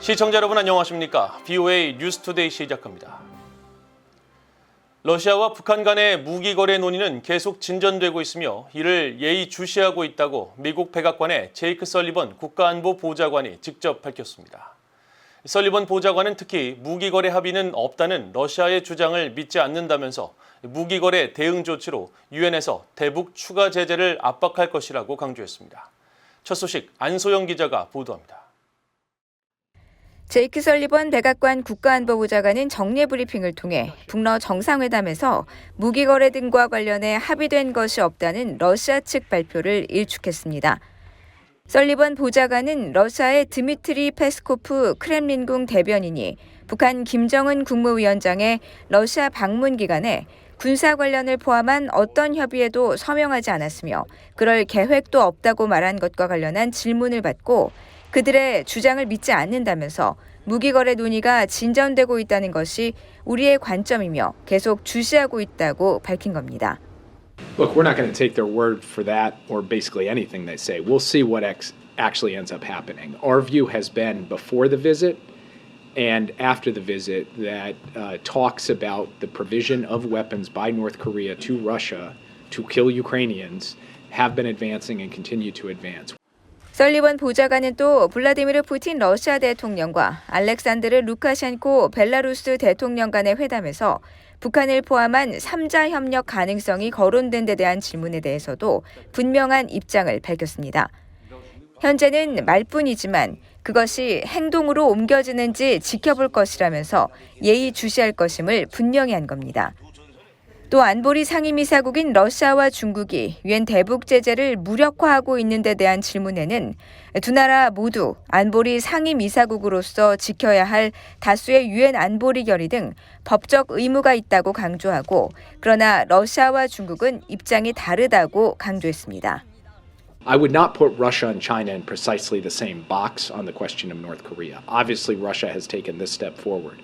시청자 여러분 안녕하십니까? VOA 뉴스투데이 시작합니다. 러시아와 북한 간의 무기거래 논의는 계속 진전되고 있으며 이를 예의주시하고 있다고 미국 백악관의 제이크 설리번 국가안보보좌관이 직접 밝혔습니다. 설리번 보좌관은 특히 무기거래 합의는 없다는 러시아의 주장을 믿지 않는다면서 무기거래 대응 조치로 유엔에서 대북 추가 제재를 압박할 것이라고 강조했습니다. 첫 소식 안소영 기자가 보도합니다. 제이크 설리번 백악관 국가안보보좌관은 정례 브리핑을 통해 북러 정상회담에서 무기거래 등과 관련해 합의된 것이 없다는 러시아 측 발표를 일축했습니다. 설리번 보좌관은 러시아의 드미트리 페스코프 크렘린궁 대변인이 북한 김정은 국무위원장의 러시아 방문 기간에 군사 관련을 포함한 어떤 협의에도 서명하지 않았으며 그럴 계획도 없다고 말한 것과 관련한 질문을 받고 그들의 주장을 믿지 않는다면서 무기거래 논의가 진전되고 있다는 것이 우리의 관점이며 계속 주시하고 있다고 밝힌 겁니다. Look, we're not going to take their word for that or basically anything they say. We'll see what actually ends up happening. Our view has been before the visit and after the visit that talks about the provision of weapons by North Korea to Russia to kill Ukrainians have been advancing and continue to advance. 설리번 보좌관은 또 블라디미르 푸틴 러시아 대통령과 알렉산드르 루카셴코 벨라루스 대통령 간의 회담에서 북한을 포함한 3자 협력 가능성이 거론된 데 대한 질문에 대해서도 분명한 입장을 밝혔습니다. 현재는 말뿐이지만 그것이 행동으로 옮겨지는지 지켜볼 것이라면서 예의주시할 것임을 분명히 한 겁니다. 또 안보리 상임이사국인 러시아와 중국이 유엔 대북 제재를 무력화하고 있는 데 대한 질문에는 두 나라 모두 안보리 상임이사국으로서 지켜야 할 다수의 유엔 안보리 결의 등 법적 의무가 있다고 강조하고 그러나 러시아와 중국은 입장이 다르다고 강조했습니다. I would not put Russia and China in precisely the same box on the question of North Korea. Obviously, Russia has taken this step forward.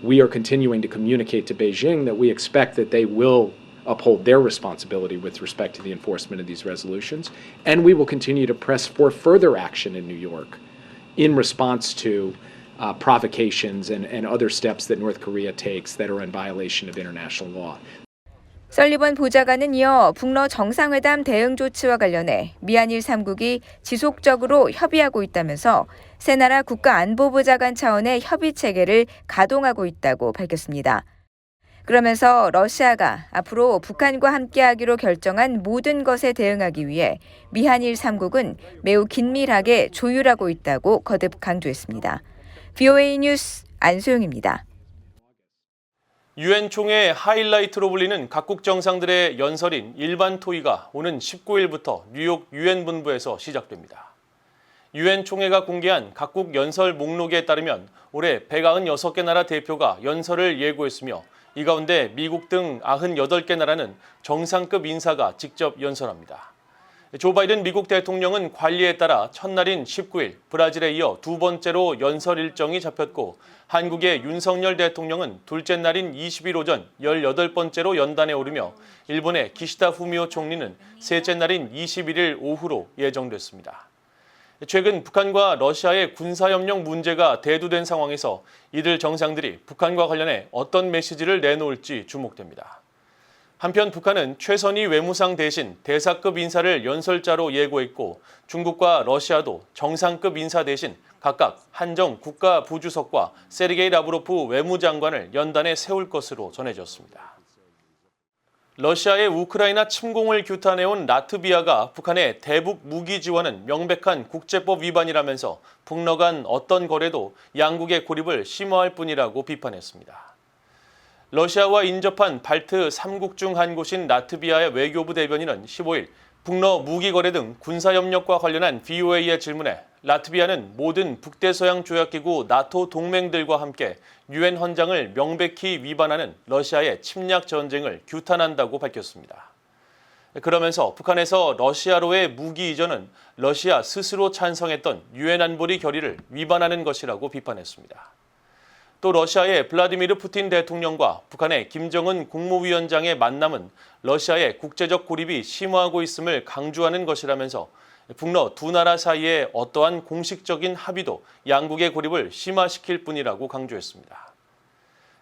We are continuing to communicate to Beijing that we expect that they will uphold their responsibility with respect to the enforcement of these resolutions, and we will continue to press for further action in New York in response to provocations and other steps that North Korea takes that are in violation of international law. 설리번 보좌관은 이어 북러 정상회담 대응 조치와 관련해 미한일 3국이 지속적으로 협의하고 있다면서 세 나라 국가안보보좌관 차원의 협의 체계를 가동하고 있다고 밝혔습니다. 그러면서 러시아가 앞으로 북한과 함께하기로 결정한 모든 것에 대응하기 위해 미한일 3국은 매우 긴밀하게 조율하고 있다고 거듭 강조했습니다. VOA 뉴스 안소영입니다. 유엔총회 하이라이트로 불리는 각국 정상들의 연설인 일반 토의가 오는 19일부터 뉴욕 유엔 본부에서 시작됩니다. 유엔총회가 공개한 각국 연설 목록에 따르면 올해 196개 나라 대표가 연설을 예고했으며 이 가운데 미국 등 98개 나라는 정상급 인사가 직접 연설합니다. 조 바이든 미국 대통령은 관리에 따라 첫날인 19일 브라질에 이어 두 번째로 연설 일정이 잡혔고 한국의 윤석열 대통령은 둘째 날인 20일 오전 18번째로 연단에 오르며 일본의 기시다 후미오 총리는 셋째 날인 21일 오후로 예정됐습니다. 최근 북한과 러시아의 군사협력 문제가 대두된 상황에서 이들 정상들이 북한과 관련해 어떤 메시지를 내놓을지 주목됩니다. 한편 북한은 최선희 외무상 대신 대사급 인사를 연설자로 예고했고 중국과 러시아도 정상급 인사 대신 각각 한정 국가부주석과 세르게이 라브로프 외무장관을 연단에 세울 것으로 전해졌습니다. 러시아의 우크라이나 침공을 규탄해온 라트비아가 북한의 대북 무기 지원은 명백한 국제법 위반이라면서 북러 간 어떤 거래도 양국의 고립을 심화할 뿐이라고 비판했습니다. 러시아와 인접한 발트 3국 중 한 곳인 라트비아의 외교부 대변인은 15일 북러 무기거래 등 군사협력과 관련한 VOA의 질문에 라트비아는 모든 북대서양 조약기구 나토 동맹들과 함께 유엔 헌장을 명백히 위반하는 러시아의 침략 전쟁을 규탄한다고 밝혔습니다. 그러면서 북한에서 러시아로의 무기 이전은 러시아 스스로 찬성했던 유엔 안보리 결의를 위반하는 것이라고 비판했습니다. 또 러시아의 블라디미르 푸틴 대통령과 북한의 김정은 국무위원장의 만남은 러시아의 국제적 고립이 심화하고 있음을 강조하는 것이라면서 북러 두 나라 사이에 어떠한 공식적인 합의도 양국의 고립을 심화시킬 뿐이라고 강조했습니다.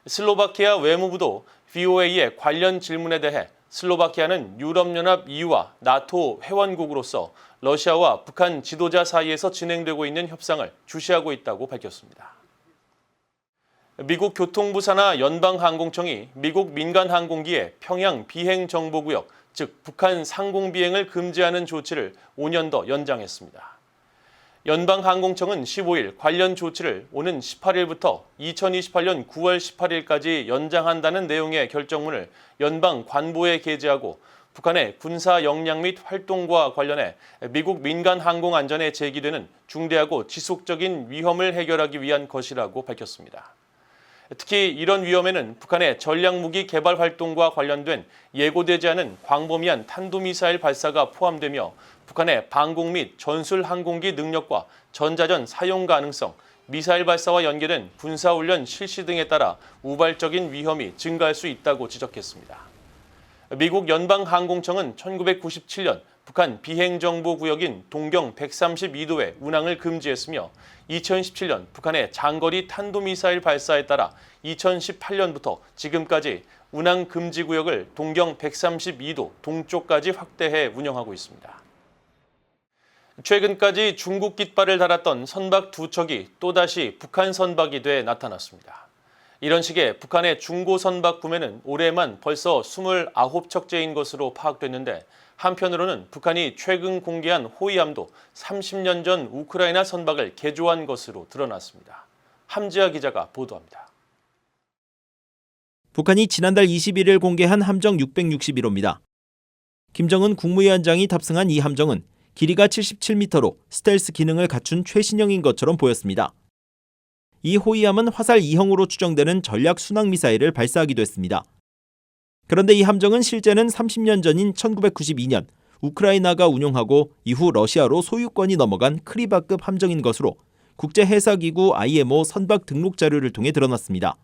슬로바키아 외무부도 VOA의 관련 질문에 대해 슬로바키아는 유럽연합 EU와 나토 회원국으로서 러시아와 북한 지도자 사이에서 진행되고 있는 협상을 주시하고 있다고 밝혔습니다. 미국 교통부 산하 연방항공청이 미국 민간항공기의 평양 비행정보구역, 즉 북한 상공 비행을 금지하는 조치를 5년 더 연장했습니다. 연방항공청은 15일 관련 조치를 오는 18일부터 2028년 9월 18일까지 연장한다는 내용의 결정문을 연방 관보에 게재하고 북한의 군사 역량 및 활동과 관련해 미국 민간 항공 안전에 제기되는 중대하고 지속적인 위험을 해결하기 위한 것이라고 밝혔습니다. 특히 이런 위험에는 북한의 전략무기 개발 활동과 관련된 예고되지 않은 광범위한 탄도미사일 발사가 포함되며 북한의 방공 및 전술 항공기 능력과 전자전 사용 가능성, 미사일 발사와 연계된 군사훈련 실시 등에 따라 우발적인 위험이 증가할 수 있다고 지적했습니다. 미국 연방항공청은 1997년 북한 비행정보구역인 동경 132도의 운항을 금지했으며 2017년 북한의 장거리 탄도미사일 발사에 따라 2018년부터 지금까지 운항 금지 구역을 동경 132도 동쪽까지 확대해 운영하고 있습니다. 최근까지 중국 깃발을 달았던 선박 두 척이 또다시 북한 선박이 돼 나타났습니다. 이런 식의 북한의 중고 선박 구매는 올해만 벌써 29척째인 것으로 파악됐는데 한편으로는 북한이 최근 공개한 호위함도 30년 전 우크라이나 선박을 개조한 것으로 드러났습니다. 함지아 기자가 보도합니다. 북한이 지난달 21일 공개한 함정 661호입니다. 김정은 국무위원장이 탑승한 이 함정은 길이가 77m로 스텔스 기능을 갖춘 최신형인 것처럼 보였습니다. 이 호위함은 화살 2형으로 추정되는 전략 순항 미사일을 발사하기도 했습니다. 그런데 이 함정은 실제는 30년 전인 1992년 우크라이나가 운용하고 이후 러시아로 소유권이 넘어간 크리바급 함정인 것으로 국제해사기구 IMO 선박 등록 자료를 통해 드러났습니다.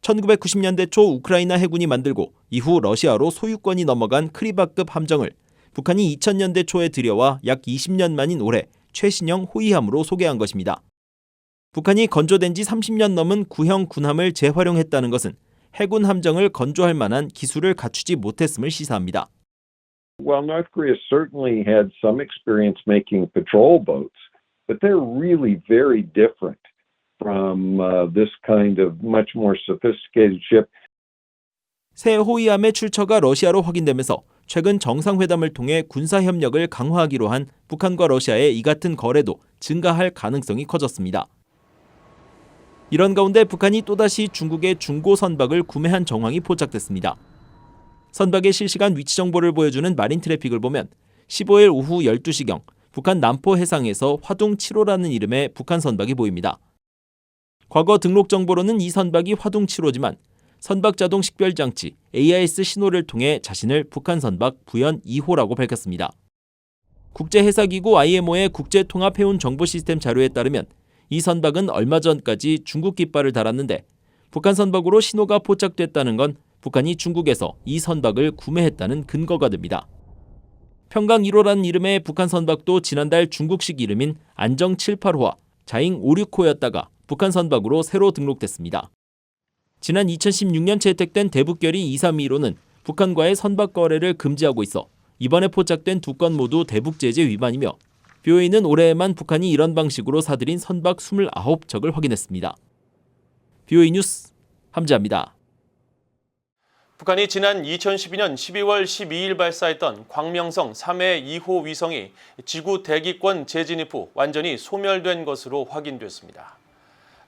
1990년대 초 우크라이나 해군이 만들고 이후 러시아로 소유권이 넘어간 크리바급 함정을 북한이 2000년대 초에 들여와 약 20년 만인 올해 최신형 호위함으로 소개한 것입니다. 북한이 건조된 지 30년 넘은 구형 군함을 재활용했다는 것은 해군 함정을 건조할 만한 기술을 갖추지 못했음을 시사합니다. Well, North Korea certainly had some experience making patrol boats, but they're really very different from this kind of much more sophisticated ship. 새 호위함의 출처가 러시아로 확인되면서 최근 정상회담을 통해 군사협력을 강화하기로 한 북한과 러시아의 이 같은 거래도 증가할 가능성이 커졌습니다. 이런 가운데 북한이 또다시 중국의 중고 선박을 구매한 정황이 포착됐습니다. 선박의 실시간 위치 정보를 보여주는 마린 트래픽을 보면 15일 오후 12시경 북한 남포 해상에서 화둥 7호라는 이름의 북한 선박이 보입니다. 과거 등록 정보로는 이 선박이 화둥 7호지만 선박 자동 식별 장치 AIS 신호를 통해 자신을 북한 선박 부연 2호라고 밝혔습니다. 국제해사기구 IMO의 국제통합해운 정보 시스템 자료에 따르면 이 선박은 얼마 전까지 중국 깃발을 달았는데 북한 선박으로 신호가 포착됐다는 건 북한이 중국에서 이 선박을 구매했다는 근거가 됩니다. 평강 1호라는 이름의 북한 선박도 지난달 중국식 이름인 안정 78호와 자잉 56호였다가 북한 선박으로 새로 등록됐습니다. 지난 2016년 채택된 대북결의 232호는 북한과의 선박 거래를 금지하고 있어 이번에 포착된 두 건 모두 대북제재 위반이며 VOA는 올해에만 북한이 이런 방식으로 사들인 선박 29척을 확인했습니다. VOA 뉴스 함지아입니다. 북한이 지난 2012년 12월 12일 발사했던 광명성 3해 2호 위성이 지구 대기권 재진입 후 완전히 소멸된 것으로 확인됐습니다.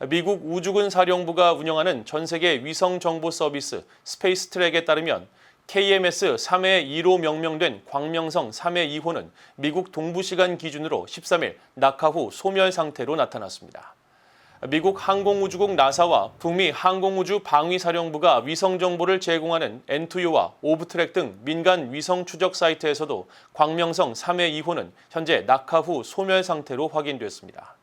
미국 우주군 사령부가 운영하는 전 세계 위성 정보 서비스 스페이스 트랙에 따르면 KMS 3해 2로 명명된 광명성 3해 2호는 미국 동부시간 기준으로 13일 낙하 후 소멸 상태로 나타났습니다. 미국 항공우주국 나사와 북미 항공우주 방위사령부가 위성 정보를 제공하는 N2U와 오브트랙 등 민간 위성 추적 사이트에서도 광명성 3해 2호는 현재 낙하 후 소멸 상태로 확인됐습니다.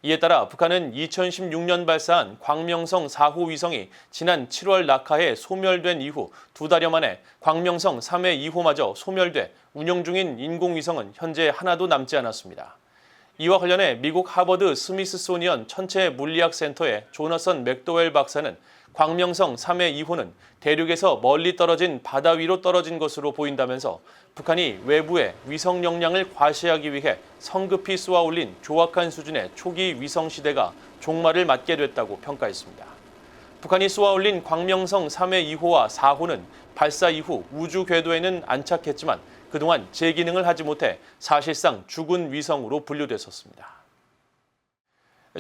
이에 따라 북한은 2016년 발사한 광명성 4호 위성이 지난 7월 낙하해 소멸된 이후 2달여 만에 광명성 3회 2호마저 소멸돼 운영 중인 인공위성은 현재 하나도 남지 않았습니다. 이와 관련해 미국 하버드 스미스소니언 천체 물리학 센터의 조너선 맥도웰 박사는 광명성 3회 2호는 대륙에서 멀리 떨어진 바다 위로 떨어진 것으로 보인다면서 북한이 외부에 위성 역량을 과시하기 위해 성급히 쏘아올린 조악한 수준의 초기 위성 시대가 종말을 맞게 됐다고 평가했습니다. 북한이 쏘아올린 광명성 3회 2호와 4호는 발사 이후 우주 궤도에는 안착했지만 그동안 재기능을 하지 못해 사실상 죽은 위성으로 분류됐었습니다.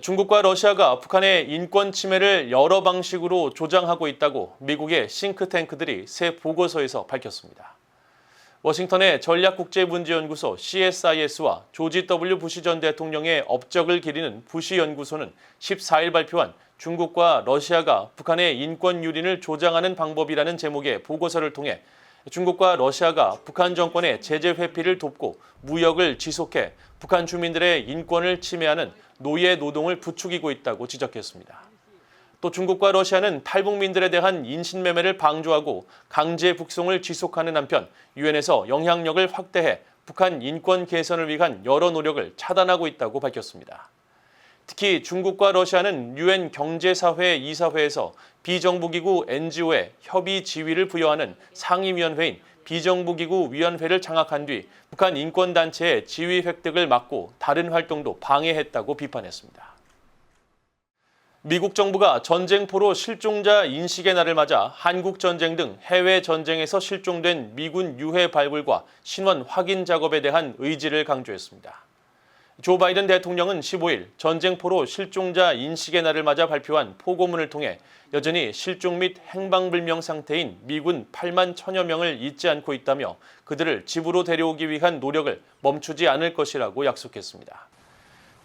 중국과 러시아가 북한의 인권 침해를 여러 방식으로 조장하고 있다고 미국의 싱크탱크들이 새 보고서에서 밝혔습니다. 워싱턴의 전략국제문제연구소 CSIS와 조지 W. 부시 전 대통령의 업적을 기리는 부시연구소는 14일 발표한 중국과 러시아가 북한의 인권 유린을 조장하는 방법이라는 제목의 보고서를 통해 중국과 러시아가 북한 정권의 제재 회피를 돕고 무역을 지속해 북한 주민들의 인권을 침해하는 노예 노동을 부추기고 있다고 지적했습니다. 또 중국과 러시아는 탈북민들에 대한 인신매매를 방조하고 강제 북송을 지속하는 한편 유엔에서 영향력을 확대해 북한 인권 개선을 위한 여러 노력을 차단하고 있다고 밝혔습니다. 특히 중국과 러시아는 유엔 경제사회 이사회에서 비정부기구 NGO에 협의 지위를 부여하는 상임위원회인 비정부기구 위원회를 장악한 뒤 북한 인권단체의 지위 획득을 막고 다른 활동도 방해했다고 비판했습니다. 미국 정부가 전쟁포로 실종자 인식의 날을 맞아 한국전쟁 등 해외 전쟁에서 실종된 미군 유해 발굴과 신원 확인 작업에 대한 의지를 강조했습니다. 조 바이든 대통령은 15일 전쟁포로 실종자 인식의 날을 맞아 발표한 포고문을 통해 여전히 실종 및 행방불명 상태인 미군 8만 1천여 명을 잊지 않고 있다며 그들을 집으로 데려오기 위한 노력을 멈추지 않을 것이라고 약속했습니다.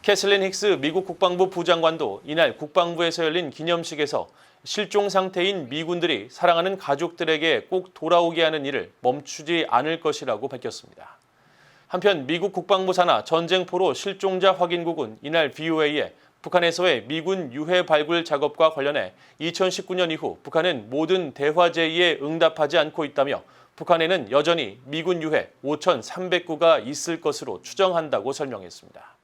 캐슬린 힉스 미국 국방부 부장관도 이날 국방부에서 열린 기념식에서 실종 상태인 미군들이 사랑하는 가족들에게 꼭 돌아오게 하는 일을 멈추지 않을 것이라고 밝혔습니다. 한편 미국 국방부 산하 전쟁포로 실종자 확인국은 이날 VOA에 북한에서의 미군 유해 발굴 작업과 관련해 2019년 이후 북한은 모든 대화 제의에 응답하지 않고 있다며 북한에는 여전히 미군 유해 5,300구가 있을 것으로 추정한다고 설명했습니다.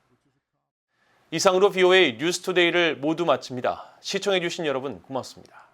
이상으로 VOA 뉴스투데이를 모두 마칩니다. 시청해주신 여러분 고맙습니다.